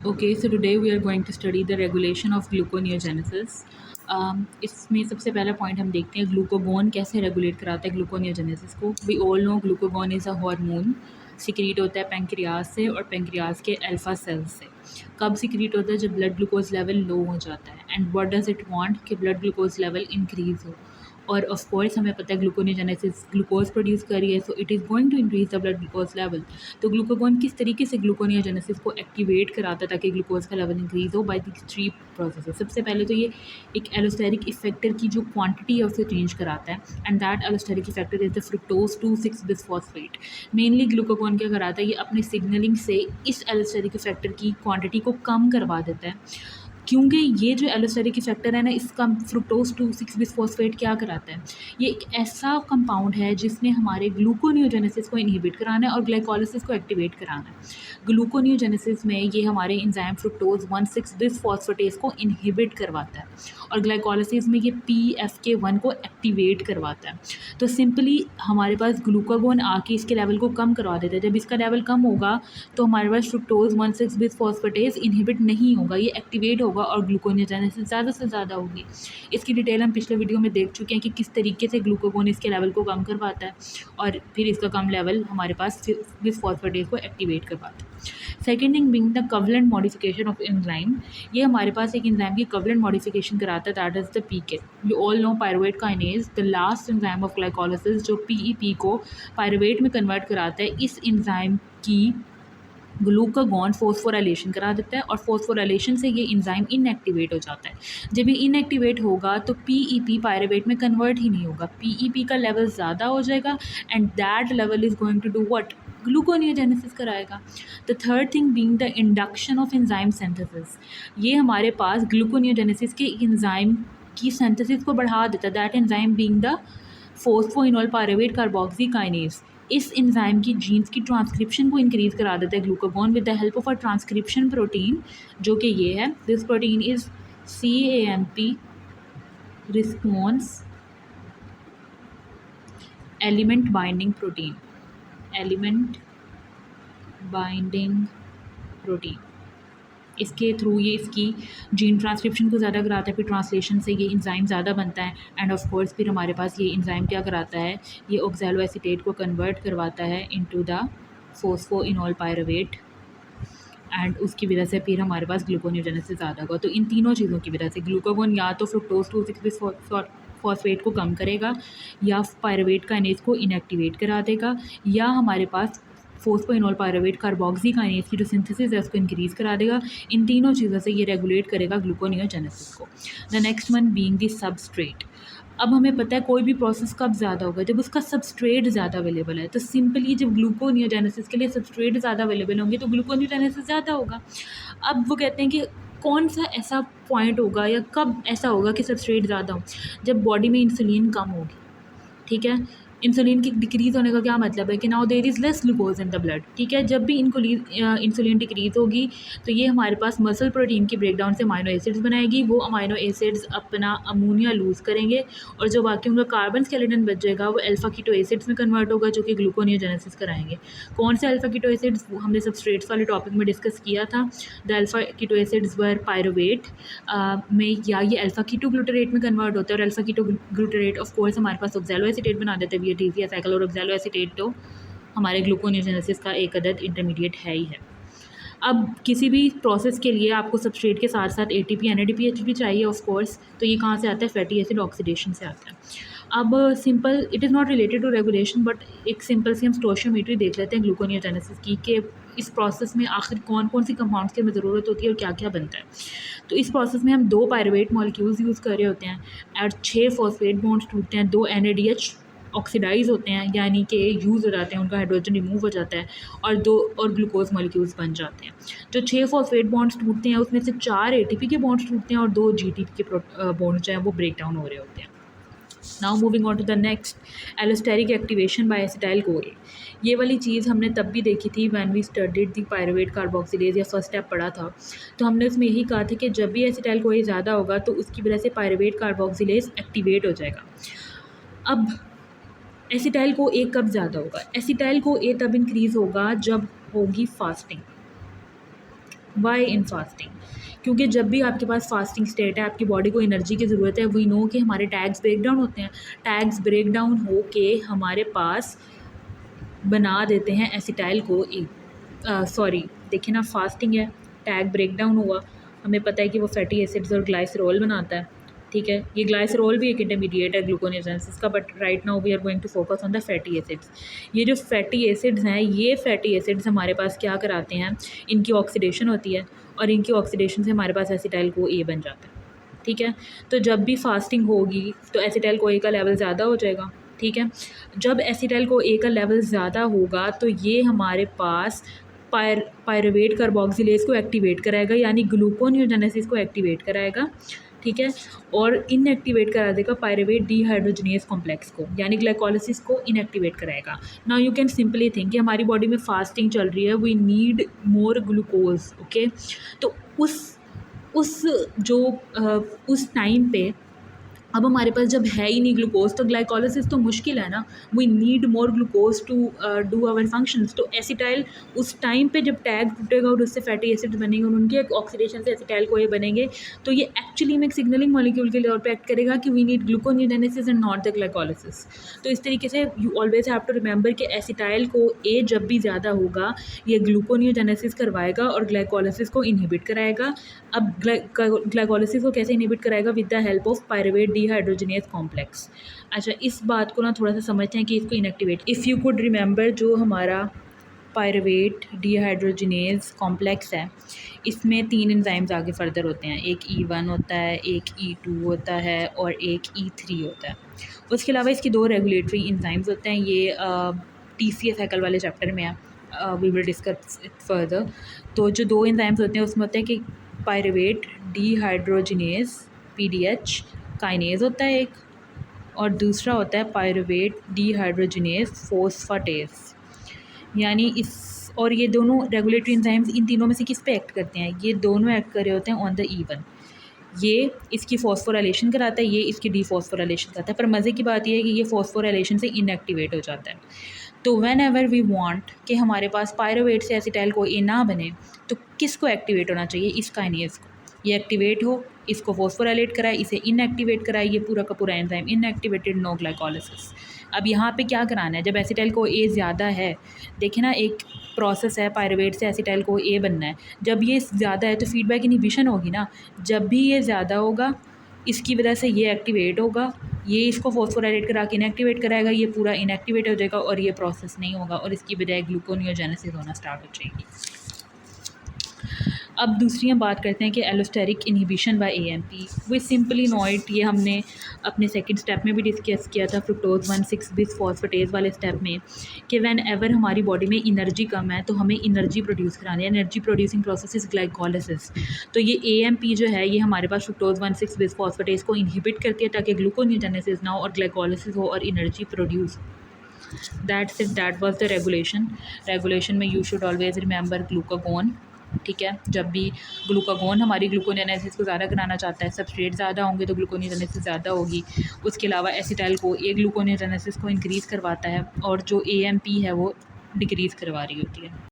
Okay, so today we are going to study the regulation of gluconeogenesis. इसमें सबसे पहला point हम देखते हैं ग्लूकोगोन कैसे रेगुलेट कराता है ग्लूकोनियोजेनेसिस को. We all know glucagon is a hormone. Secrete होता है पेंक्रियाज से और पेंक्रियाज के अल्फा सेल्स से. कब सिक्रीट होता है? जब ब्लड ग्लूकोज लेवल लो हो जाता है. And what does it want कि ब्लड ग्लूकोज लेवल इंक्रीज़ हो. और ऑफ कोर्स हमें पता है ग्लूकोनियोजेनेसिस ग्लूकोज प्रोड्यूस कर रही है, so it is going to increase the blood glucose level. तो ग्लूकोगोन किस तरीके से ग्लूकोनियोजेनेसिस को एक्टिवेट कराता है ताकि ग्लूकोज का लेवल इंक्रीज हो? By these three processes. सबसे पहले तो ये एक एलोस्टेरिक इफेक्टर की जो क्वांटिटी है उसे चेंज कराता है. And that allosteric effector is the fructose 2,6 bisphosphate. Mainly glucagon क्या कराता है? ये अपनी सिग्नलिंग से इस एलोस्टेरिक इफेक्टर की क्वांटिटी को कम करवा देता है. क्योंकि ये जो एलोस्टेरिक इफेक्टर है ना, इसका फ्रुक्टोज 2,6 बिसफॉस्फेट क्या कराता है? ये एक ऐसा कंपाउंड है जिसने हमारे ग्लूकोनियोजेनेसिस को इनहिबिट कराना है और ग्लाइकोलिसिस को एक्टिवेट कराना है. ग्लूकोनियोजेनेसिस में ये हमारे एंजाइम फ्रुक्टोज 1,6 बिसफॉस्फेटेज को इनहिबिट करवाता है और ग्लाइकोलिसिस में ये PFK1 को एक्टिवेट करवाता है. तो सिंपली हमारे पास ग्लूकागोन आके इसके लेवल को कम करवा देता है. जब इसका लेवल कम होगा तो हमारे पास फ्रुक्टोज 1,6 बिसफॉस्फेटेज इनहिबिट नहीं होगा, ये एक्टिवेट होगा और ग्लूकोनियोजेनेसिस ज़्यादा से ज़्यादा होगी. इसकी डिटेल हम पिछले वीडियो में देख चुके हैं कि किस तरीके से ग्लूकागोन इसके लेवल को कम करवाता है और फिर इसका कम लेवल हमारे पास बिसफॉस्फेटेज को एक्टिवेट करवाता है. Second thing being the covalent modification of enzyme. ये हमारे पास एक एंजाइम की कवलेंट मॉडिफिकेशन कराता है, that is the PK. You all know pyruvate kinase the last enzyme of glycolysis जो PEP को पायरुवेट में कन्वर्ट कराता है. इस एंजाइम की ग्लूकागोन फॉस्फोराइलेशन करा देता है और फॉस्फोराइलेशन से ये एंजाइम इनएक्टिवेट हो जाता है. जब ये इनएक्टिवेट होगा तो PEP पायरुवेट में कन्वर्ट ही नहीं होगा. PEP का लेवल ज़्यादा हो जाएगा and that level is going to do what? Gluconeogenesis कराएगा. The third thing being the induction of enzyme synthesis. ये हमारे पास ग्लूकोनियोजेनेसिस के एंजाइम की सिंथेसिस को बढ़ा देता है. That enzyme being the phosphoenolpyruvate carboxykinase. इस एंजाइम की जीन्स की ट्रांसक्रिप्शन को इंक्रीज करा देता है glucagon with the help of a transcription protein जो कि ये है. This protein is CAMP response element binding protein. Element binding protein इसके थ्रू ये इसकी जीन ट्रांसक्रिप्शन को ज़्यादा कराता है. फिर ट्रांसलेशन से ये एंजाइम ज़्यादा बनता है एंड ऑफ कोर्स फिर हमारे पास ये एंजाइम क्या कराता है? ये ऑक्सैलोएसीटेट को कन्वर्ट करवाता है into the phosphoenol pyruvate and उसकी वजह से फिर हमारे पास ग्लूकोनियोजेनेसिस ज़्यादा होगा. तो इन तीनों चीज़ों की वजह से ग्लूकागोन या तो फ्रुक्टोज 2,6 फॉस्फेट को कम करेगा या पायरुवेट काइनेज को इनएक्टिवेट करा देगा या हमारे पास फोस्फोइनोल पायरुवेट कार्बोक्सी काइनेज की जो सिंथेसिस है उसको इंक्रीज़ करा देगा. इन तीनों चीज़ों से ये रेगुलेट करेगा ग्लूकोनियोजेनेसिस को. The next one being the substrate. अब हमें पता है कोई भी प्रोसेस कब ज़्यादा होगा? जब उसका सबस्ट्रेट ज़्यादा अवेलेबल है. तो सिंपली जब ग्लूकोनियोजेनेसिस के लिए सबस्ट्रेट ज़्यादा अवेलेबल होंगे तो ग्लूकोनियोजेनेसिस ज़्यादा होगा. अब वो कहते हैं कि कौन सा ऐसा पॉइंट होगा या कब ऐसा होगा कि सबस्ट्रेट ज़्यादा हो? जब बॉडी में इंसुलिन कम होगी. ठीक है, इंसुलिन की डिक्रीज़ होने का क्या मतलब है कि now there is less glucose in the blood. ठीक है, जब भी इंसुलिन डिक्रीज़ होगी तो ये हमारे पास मसल प्रोटीन की ब्रेकडाउन से अमाइनो एसिड्स बनाएगी. वो अमाइनो एसिड्स अपना अमोनिया लूज़ करेंगे और जो बाकी उनका कार्बन स्केलेटन बच जाएगा वो अल्फा कीटो एसिड्स में कन्वर्ट होगा जो कि ग्लूकोनियोजेनेसिस कराएंगे. कौन से अल्फा कीटो एसिड्स? हमने सबस्ट्रेट्स वाले टॉपिक में डिस्कस किया था. The alpha keto acids were pyruvate में या ये अल्फा कीटो ग्लूटारेट में कन्वर्ट होता है और alpha keto glutarate of course हमारे पास ऑक्सैलोएसीटेट बना देते हैं. VATC या साइकिल और ऑक्सैलोएसीटेट तो हमारे ग्लूकोनियोजेनेसिस का एक अदद इंटरमीडिएट है ही है. अब किसी भी प्रोसेस के लिए आपको सबस्ट्रेट के साथ साथ ATP NADPH भी चाहिए ऑफ कोर्स. तो ये कहाँ से आता है? फैटी एसिड ऑक्सीडेशन से आता है. अब simple it is not related to regulation but एक सिंपल सी हम स्टोशियोमेट्री देख लेते हैं ग्लूकोनियोजेनेसिस की कि इस प्रोसेस में आखिर कौन कौन सी कंपाउंड्स की हमें ज़रूरत होती है और क्या क्या बनता है. तो इस प्रोसेस में हम 2 पायरुवेट मॉलिक्यूल्स यूज़ कर रहे होते हैं और 6 फॉस्फेट बॉन्ड्स टूटते हैं. 2 NADH ऑक्सीडाइज़ होते हैं यानी कि यूज़ हो जाते हैं, उनका हाइड्रोजन रिमूव हो जाता है और 2 और ग्लूकोज मॉलिक्यूल्स बन जाते हैं. जो 6 फॉस्फेट बॉन्ड्स टूटते हैं उसमें से 4 ATP के बॉन्ड्स टूटते हैं और 2 GTP के बॉन्ड्स जो हैं वो ब्रेक डाउन हो रहे होते हैं. Now moving on to the next, allosteric activation by acetyl CoA. ये वाली चीज़ हमने तब भी देखी थी when we studied the pyruvate carboxylase या फर्स्ट स्टेप पढ़ा था. तो हमने उसमें यही कहा था कि जब भी एसिटाइल कोए ज़्यादा होगा तो उसकी वजह से पायरुवेट कार्बोक्सिलेज एक्टिवेट हो जाएगा. अब एसिटाइल को ए कब ज़्यादा होगा? एसिटाइल को ए तब इंक्रीज़ होगा जब होगी फास्टिंग. वाई इन फास्टिंग? क्योंकि जब भी आपके पास फास्टिंग स्टेट है, आपकी बॉडी को एनर्जी की ज़रूरत है, वी नो कि हमारे टैग्स ब्रेक डाउन होते हैं। टैग्स ब्रेक डाउन हो के हमारे पास बना देते हैं एसिटाइल को ए, सॉरी देखिए ना, फास्टिंग है, टैग ब्रेक डाउन हुआ, हमें पता है कि वो फैटी एसिड्स और ग्लाइसरॉल बनाता है, ठीक है। ये ग्लाइसरॉल भी एक इंटरमीडिएट है ग्लूकोनेजेंसिस का, but right now we are going to focus on the fatty acids. ये जो फैटी एसिड्स हैं, ये फैटी एसिड्स हमारे पास क्या कराते हैं, इनकी ऑक्सीडेशन होती है और इनकी ऑक्सीडेशन से हमारे पास एसिटाइल को ए बन जाता है, ठीक है। तो जब भी फास्टिंग होगी तो एसिटाइल को ए का लेवल ज़्यादा हो जाएगा, ठीक है। जब एसिटाइल को ए का लेवल ज़्यादा होगा तो ये हमारे पास पायरुवेट कार्बोक्सिलेज को एक्टिवेट कराएगा, यानी ग्लूकोनियोजेनेसिस को एक्टिवेट कराएगा, ठीक है। और इनएक्टिवेट करा देगा पायरुवेट डीहाइड्रोजनेज कॉम्प्लेक्स को, यानी ग्लाइकोलिसिस को इनएक्टिवेट कराएगा। Now you can simply think कि हमारी बॉडी में फास्टिंग चल रही है, we need more glucose, okay. तो उस जो उस टाइम पे अब हमारे पास जब है ही नहीं ग्लूकोज, तो ग्लाइकोलिसिस तो मुश्किल है ना, we need more glucose to do our functions. तो एसिटाइल उस टाइम पे जब टैग टूटेगा और उससे फैटी एसिड्स बनेंगे और उनकी ऑक्सीडेशन से एसिटाइल को ये बनेंगे, तो ये एक्चुअली में एक सिग्नलिंग मॉलिक्यूल के तौर पे एक्ट करेगा कि we need gluconeogenesis and not the glycolysis. तो इस तरीके से you always have to remember कि एसिटाइल को ए जब भी ज़्यादा होगा, ये ग्लूकोनियोजेनेसिस करवाएगा और ग्लाइकोलिसिस को इनहिबिट कराएगा। अब ग्लाइकोलिसिस को कैसे इनहिबिट कराएगा? With the help of pyruvate dehydrogenase complex. अच्छा, इस बात को ना थोड़ा सा समझते हैं कि इसको inactivate, if you could remember, जो हमारा पायरुवेट डीहाइड्रोजनेज कॉम्प्लेक्स है, इसमें 3 एंजाइम्स आगे फर्दर होते हैं, एक E1 होता है, एक E2 होता है और एक E3 होता है। उसके अलावा इसकी 2 रेगुलेटरी एंजाइम्स होते हैं, ये TCA साइकिल वाले चैप्टर में है, we will discuss it further. तो जो 2 एंजाइम्स होते हैं उसमें होता है कि पायरुवेट डीहाइड्रोजनेज PDH काइनेज होता है एक, और दूसरा होता है पायरुवेट डीहाइड्रोजनेज फोस्फेटेज, यानी इस, और ये दोनों रेगुलेटरी एंजाइम्स इन तीनों में से किस पे एक्ट करते हैं? ये दोनों एक्ट कर रहे होते हैं ऑन द E1। ये इसकी फॉस्फोराइलेशन कराता है, ये इसकी डीफॉस्फोराइलेशन कराता है, पर मज़े की बात यह है कि ये फॉस्फोराइलेशन से इनएक्टिवेट हो जाता है। तो व्हेन एवर वी वांट कि हमारे पास पायरुवेट से एसिटाइल को ए ना बने, तो किसको एक्टिवेट होना चाहिए? इस काइनेज को। ये एक्टिवेट हो, इसको फॉस्फोराइलेट कराए, इसे इनएक्टिवेट कराए, ये पूरा का पूरा एंजाइम इनएक्टिवेटेड, नो ग्लाइकोलिसिस। अब यहाँ पे क्या कराना है? जब एसिटाइल को ए ज़्यादा है, देखें ना, एक प्रोसेस है, पायरुवेट से एसिटाइल को ए बनना है, जब ये ज़्यादा है तो फीडबैक इनहिबिशन होगी ना, जब भी ये ज़्यादा होगा इसकी वजह से ये एक्टिवेट होगा, ये इसको फॉस्फोराइलेट करा के इनएक्टिवेट कराएगा, ये पूरा इनएक्टिवेट हो जाएगा और ये प्रोसेस नहीं होगा और इसकी बजाय ग्लूकोनियोजेनेसिस होना स्टार्ट हो जाएगी। अब दूसरी हम बात करते हैं कि allosteric inhibition by AMP। We simply know it, ये हमने अपने सेकंड स्टेप में भी डिस्कस किया था, फ्रुक्टोज 1,6-बिस-फॉस्फेटेज वाले स्टेप में, कि व्हेन एवर हमारी बॉडी में एनर्जी कम है तो हमें एनर्जी प्रोड्यूस करानी है, energy producing process is glycolysis. तो ये AMP जो है, ये हमारे पास फ्रुक्टोज 1,6-बिस-फॉस्फेटेज को इनहिबिट करती है ताकि ग्लूकोनियोजेनेसिस ना हो और ग्लाइकोलिसिस हो और energy produce. That's it, that was the regulation में you should always remember glucagon, ठीक है। जब भी ग्लूकागोन हमारी ग्लूकोनियोजेनेसिस को ज़्यादा कराना चाहता है, सबस्ट्रेट ज़्यादा होंगे तो ग्लूकोनियोजेनेसिस ज़्यादा होगी। उसके अलावा एसिटाइल को ए ग्लूकोनियोजेनेसिस को इंक्रीज़ करवाता है और जो AMP है वो डिक्रीज़ करवा रही होती है।